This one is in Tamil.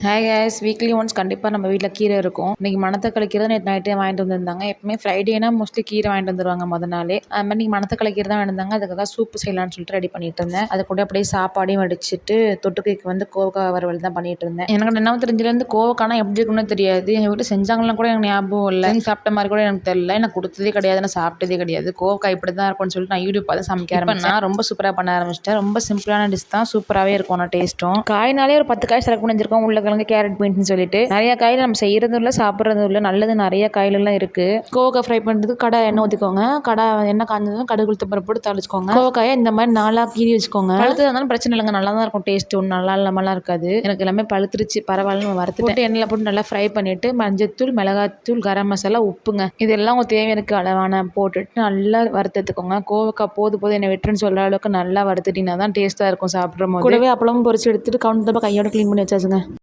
ஹாய் கேஸ், வீக்லி ஒன்ஸ் கண்டிப்பாக நம்ம வீட்டில் கீரை இருக்கும். இன்னைக்கு மணத்தக்காளி கீரை நேற்று நைட்டே வாங்கிட்டு வந்திருந்தாங்க. எப்பவுமே ஃப்ரைடேனா மோஸ்ட்லி கீரை வாங்கிட்டு வந்துருவாங்க முதல் நாளே. அது மாதிரி நீங்கள் மணத்தக்காளி கீரை தான் வாங்கிருந்தாங்க. அதுக்காக சூப்பு செய்யலாம்னு சொல்லிட்டு ரெடி பண்ணிட்டு இருந்தேன். அது கூட அப்படியே சாப்பாடையும் வடிச்சிட்டு தொட்டுக்கைக்கு கோவக்காய் வறுவல் தான் பண்ணிட்டு இருந்தேன். எனக்கு என்ன தெரிஞ்சதுலேருந்து கோவக்கானா எப்படி இருக்குன்னு தெரியாது. எங்கள் வீட்டில் செஞ்சாங்கலாம் கூட எனக்கு ஞாபகம் இல்லை. சாப்பிட்ட மாதிரி கூட எனக்கு தெரியல. எனக்கு கொடுத்ததே கிடையாது, நான் சாப்பிட்டதே கிடையாது. கோவக்காய் இப்படி தான் இருக்கும்னு சொல்லிட்டு நான் யூடியூப் பார்த்து சமைக்க ஆரம்பிச்சேன். நான் ரொம்ப சூப்பராக பண்ண ஆரம்பிச்சிட்டேன். ரொம்ப சிம்பிளான டிஷ் தான், சூப்பராகவே இருக்கும். நான் டேஸ்ட்டும் காய்னாலே ஒரு 10 காய் செலக்ட் பண்ணிருக்கோம். உருளைக்கிழங்கு, கேரட், பீன்ஸ் சொல்லிட்டு நிறைய காயில் நம்ம செய்யறதும் இல்லை, சாப்பிட்றதும் இல்லை. நல்லது நிறைய காயிலெல்லாம் இருக்கு. கோவக்காய் ஃப்ரை பண்ணுறதுக்கு கடை எண்ணெய் ஊற்றிக்கோங்க. கடை எண்ணெய் காய்ஞ்சதும் கடுகு உளுத்தம் பருப்பு போட்டு தாளிச்சுக்கோங்க. கோவக்காயை இந்த மாதிரி 4 கீறி வச்சுக்கோங்க. பழுத்து இருந்தாலும் பிரச்சனை இல்லைங்க, நல்லா தான் இருக்கும். டேஸ்ட் ஒன்றும் நல்லா இல்லாமலாம் இருக்காது. எனக்கு எல்லாமே பழுத்துருச்சு, பரவாயில்ல. வறுத்து போட்டு எண்ணெயில் போட்டு நல்லா ஃப்ரை பண்ணிட்டு மஞ்சத்தூள், மிளகாத்தூள், கரம் மசாலா, உப்புங்க, இதெல்லாம் உங்கள் தேவையானக்கு அளவான போட்டுட்டு நல்லா வறுத்துட்டுக்கோங்க. கோவக்காய் போது என்னை வெட்டுன்னு சொல்கிற அளவுக்கு நல்லா வறுத்துட்டிங்கன்னா தான் டேஸ்ட்டாக இருக்கும் சாப்பிட்ற போது. கூடவே அப்பளமும் பொரிச்சு எடுத்துட்டு கவுண்டர் கையோட க்ளீன் பண்ணி வச்சாச்சுங்க.